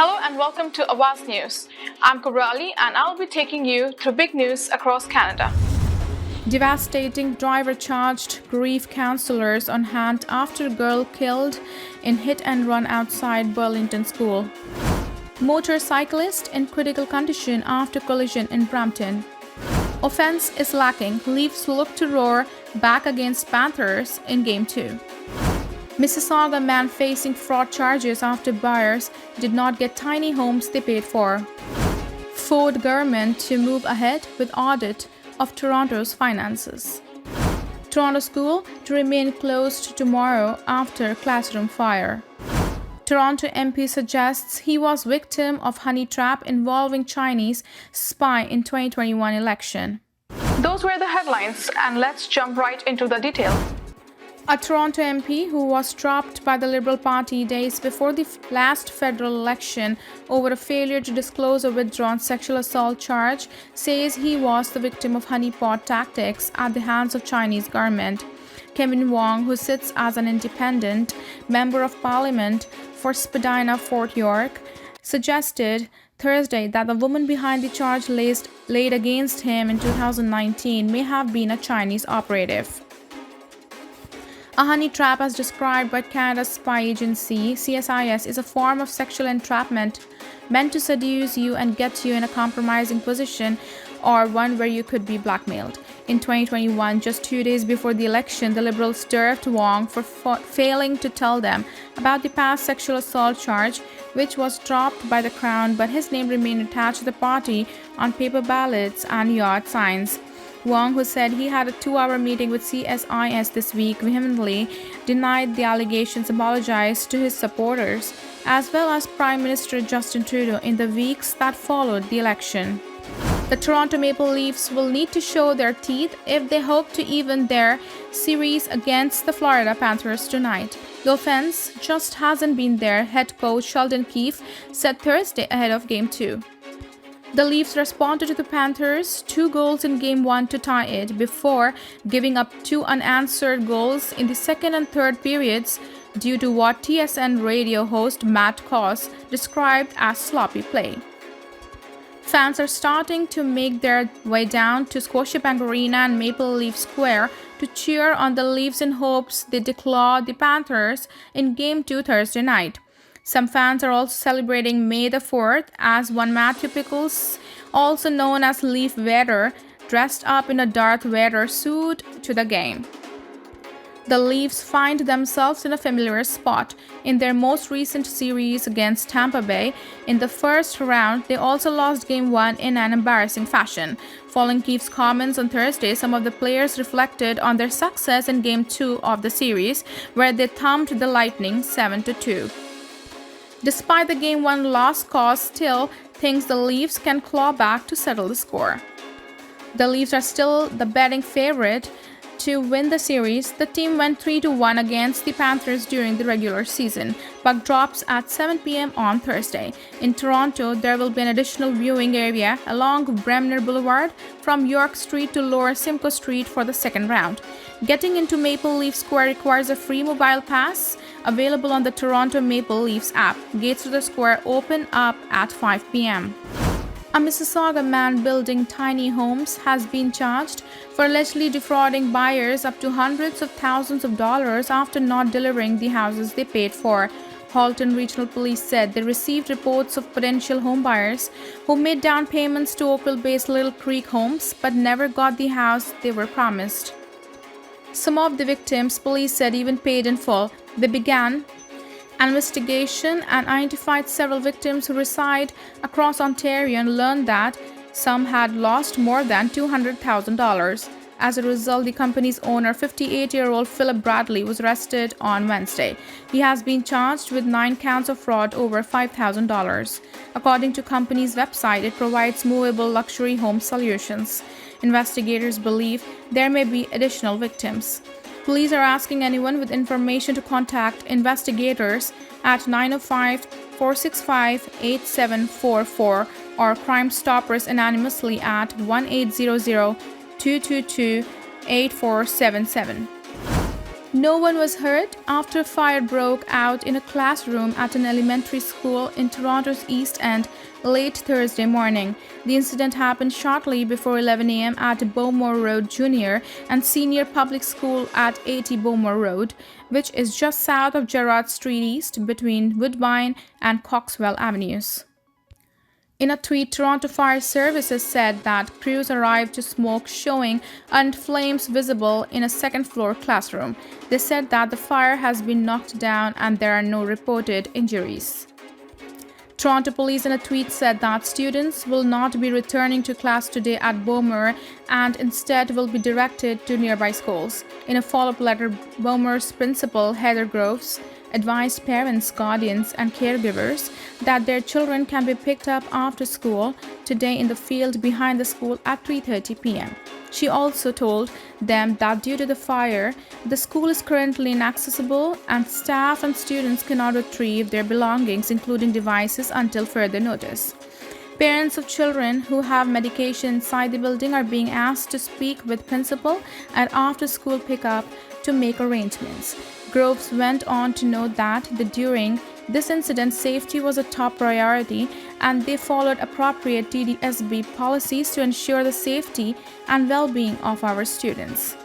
Hello and welcome to Awaz News. I'm Kubrali and I'll be taking you through big news across Canada. Devastating driver charged, grief counselors on hand after girl killed in hit and run outside Burlington school. Motorcyclist in critical condition after collision in Brampton. Offense is lacking, Leafs look to roar back against Panthers in Game 2. Mississauga man facing fraud charges after buyers did not get tiny homes they paid for. Ford government to move ahead with audit of Toronto's finances. Toronto school to remain closed tomorrow after classroom fire. Toronto MP suggests he was victim of honey trap involving Chinese spy in 2021 election. Those were the headlines, and let's jump right into the detail. A Toronto MP who was trapped by the Liberal Party days before the last federal election over a failure to disclose a withdrawn sexual assault charge says he was the victim of honeypot tactics at the hands of Chinese government. Kevin Wong, who sits as an independent member of parliament for Spadina, Fort York, suggested Thursday that the woman behind the charge laid against him in 2019 may have been a Chinese operative. A honey trap, as described by Canada's spy agency, CSIS, is a form of sexual entrapment meant to seduce you and get you in a compromising position or one where you could be blackmailed. In 2021, just 2 days before the election, the Liberals turfed Wong for failing to tell them about the past sexual assault charge, which was dropped by the Crown, but his name remained attached to the party on paper ballots and yard signs. Wong, who said he had a 2-hour meeting with CSIS this week, vehemently denied the allegations, apologized to his supporters, as well as Prime Minister Justin Trudeau in the weeks that followed the election. The Toronto Maple Leafs will need to show their teeth if they hope to even their series against the Florida Panthers tonight. The offense just hasn't been there, head coach Sheldon Keefe said Thursday ahead of Game 2. The Leafs responded to the Panthers' 2 goals in Game 1 to tie it before giving up 2 unanswered goals in the second and third periods due to what TSN radio host Matt Koss described as sloppy play. Fans are starting to make their way down to Scotiabank Arena and Maple Leaf Square to cheer on the Leafs in hopes they declaw the Panthers in Game 2 Thursday night. Some fans are also celebrating May the 4th as one Matthew Pickles, also known as Leaf Vader, dressed up in a Darth Vader suit to the game. The Leafs find themselves in a familiar spot. In their most recent series against Tampa Bay, in the first round, they also lost Game 1 in an embarrassing fashion. Following Keefe's comments on Thursday, some of the players reflected on their success in Game 2 of the series, where they thumped the Lightning 7-2. Despite the Game 1 loss, Koss still thinks the Leafs can claw back to settle the score. The Leafs are still the betting favorite to win the series. The team went 3-1 against the Panthers during the regular season. Puck drops at 7 p.m. on Thursday. In Toronto, there will be an additional viewing area along Bremner Boulevard from York Street to Lower Simcoe Street for the second round. Getting into Maple Leaf Square requires a free mobile pass available on the Toronto Maple Leafs app. Gates to the square open up at 5 p.m. A Mississauga man building tiny homes has been charged for allegedly defrauding buyers up to hundreds of thousands of dollars after not delivering the houses they paid for. Halton Regional Police said they received reports of potential homebuyers who made down payments to Oakville-based Little Creek Homes but never got the house they were promised. Some of the victims, police said, even paid in full. They began an investigation and identified several victims who reside across Ontario and learned that some had lost more than $200,000. As a result, the company's owner, 58-year-old Philip Bradley, was arrested on Wednesday. He has been charged with 9 counts of fraud over $5,000. According to company's website, it provides movable luxury home solutions. Investigators believe there may be additional victims. Police are asking anyone with information to contact investigators at 905-465-8744 or Crime Stoppers anonymously at 1-800-222-8477. No one was hurt after a fire broke out in a classroom at an elementary school in Toronto's East End late Thursday morning. The incident happened shortly before 11 a.m. at Bowmore Road Junior and Senior Public School at 80 Bowmore Road, which is just south of Gerrard Street East between Woodbine and Coxwell Avenues. In a tweet, Toronto Fire Services said that crews arrived to smoke showing and flames visible in a second-floor classroom. They said that the fire has been knocked down and there are no reported injuries. Toronto Police in a tweet said that students will not be returning to class today at Bowmore and instead will be directed to nearby schools. In a follow-up letter, Bowmore's principal, Heather Groves, advised parents, guardians, and caregivers that their children can be picked up after school today in the field behind the school at 3:30 p.m. She also told them that due to the fire, the school is currently inaccessible and staff and students cannot retrieve their belongings, including devices, until further notice. Parents of children who have medication inside the building are being asked to speak with principal and after-school pickup to make arrangements. Groves went on to note that during this incident, safety was a top priority and they followed appropriate TDSB policies to ensure the safety and well-being of our students.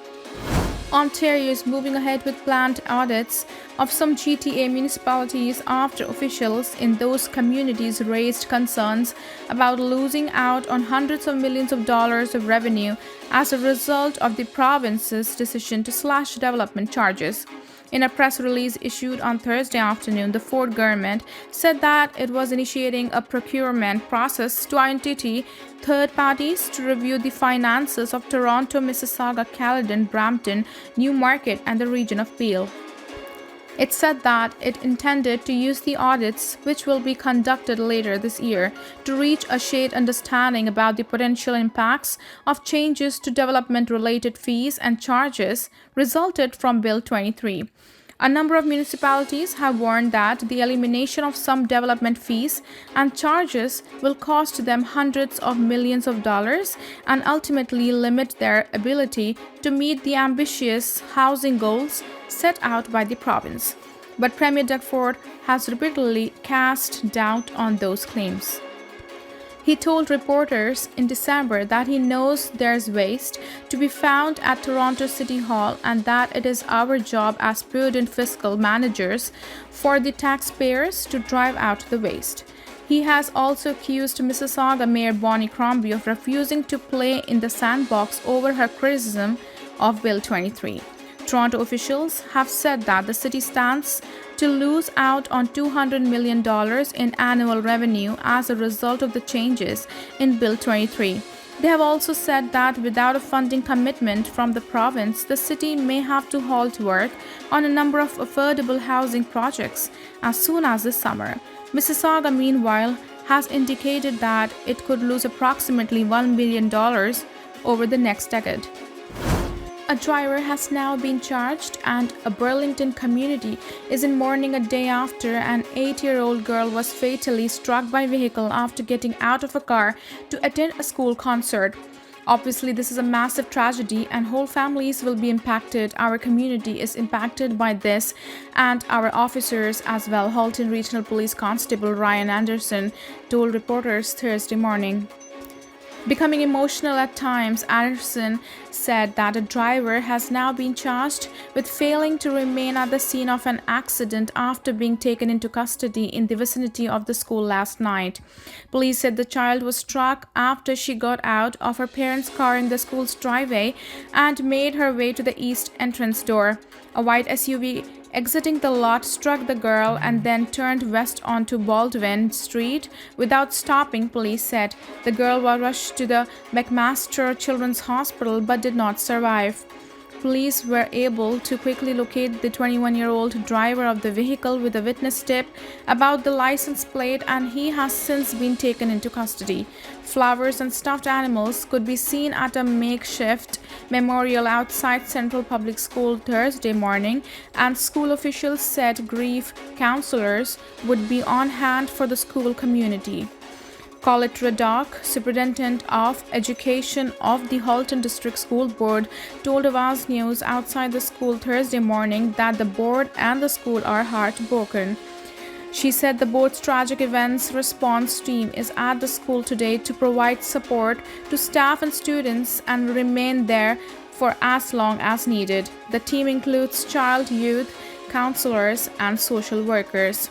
Ontario is moving ahead with planned audits of some GTA municipalities after officials in those communities raised concerns about losing out on hundreds of millions of dollars of revenue as a result of the province's decision to slash development charges. In a press release issued on Thursday afternoon, the Ford government said that it was initiating a procurement process to identify third parties to review the finances of Toronto, Mississauga, Caledon, Brampton, Newmarket, and the region of Peel. It said that it intended to use the audits, which will be conducted later this year, to reach a shared understanding about the potential impacts of changes to development-related fees and charges resulted from Bill 23. A number of municipalities have warned that the elimination of some development fees and charges will cost them hundreds of millions of dollars and ultimately limit their ability to meet the ambitious housing goals set out by the province. But Premier Doug Ford has repeatedly cast doubt on those claims. He told reporters in December that he knows there's waste to be found at Toronto City Hall and that it is our job as prudent fiscal managers for the taxpayers to drive out the waste. He has also accused Mississauga Mayor Bonnie Crombie of refusing to play in the sandbox over her criticism of Bill 23. Toronto officials have said that the city stands to lose out on $200 million in annual revenue as a result of the changes in Bill 23. They have also said that without a funding commitment from the province, the city may have to halt work on a number of affordable housing projects as soon as this summer. Mississauga, meanwhile, has indicated that it could lose approximately $1 billion over the next decade. A driver has now been charged and a Burlington community is in mourning a day after an 8-year-old girl was fatally struck by a vehicle after getting out of a car to attend a school concert. Obviously, this is a massive tragedy and whole families will be impacted. Our community is impacted by this and our officers as well, Halton Regional Police Constable Ryan Anderson told reporters Thursday morning. Becoming emotional at times, Anderson said that a driver has now been charged with failing to remain at the scene of an accident after being taken into custody in the vicinity of the school last night. Police said the child was struck after she got out of her parents' car in the school's driveway and made her way to the east entrance door. A white SUV exiting the lot struck the girl and then turned west onto Baldwin Street without stopping, police said. The girl was rushed to the McMaster Children's Hospital but did not survive. Police were able to quickly locate the 21-year-old driver of the vehicle with a witness tip about the license plate, and he has since been taken into custody. Flowers and stuffed animals could be seen at a makeshift memorial outside Central Public School Thursday morning, and school officials said grief counselors would be on hand for the school community. Colette Radok, Superintendent of Education of the Halton District School Board, told Awaz News outside the school Thursday morning that the board and the school are heartbroken. She said the board's tragic events response team is at the school today to provide support to staff and students and will remain there for as long as needed. The team includes child, youth, counselors, and social workers.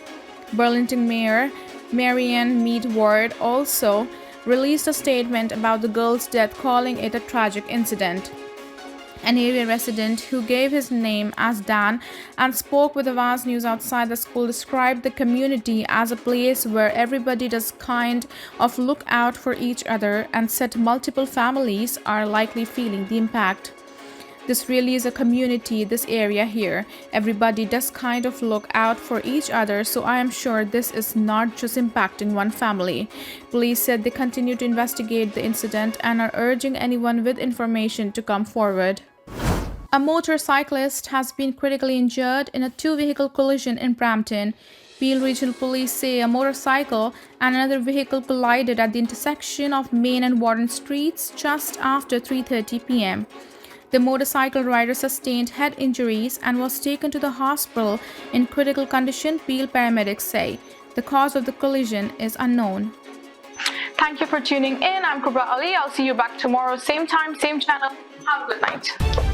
Burlington Mayor Marianne Mead Ward also released a statement about the girl's death, calling it a tragic incident. An area resident who gave his name as Dan and spoke with Awaz News outside the school described the community as a place where everybody does kind of look out for each other and said multiple families are likely feeling the impact. This really is a community, this area here. Everybody does kind of look out for each other, so I am sure this is not just impacting one family. Police said they continue to investigate the incident and are urging anyone with information to come forward. A motorcyclist has been critically injured in a two-vehicle collision in Brampton. Peel Regional Police say a motorcycle and another vehicle collided at the intersection of Main and Warren Streets just after 3:30 p.m. The motorcycle rider sustained head injuries and was taken to the hospital in critical condition, Peel paramedics say. The cause of the collision is unknown. Thank you for tuning in. I'm Kubra Ali. I'll see you back tomorrow, same time, same channel. Have a good night.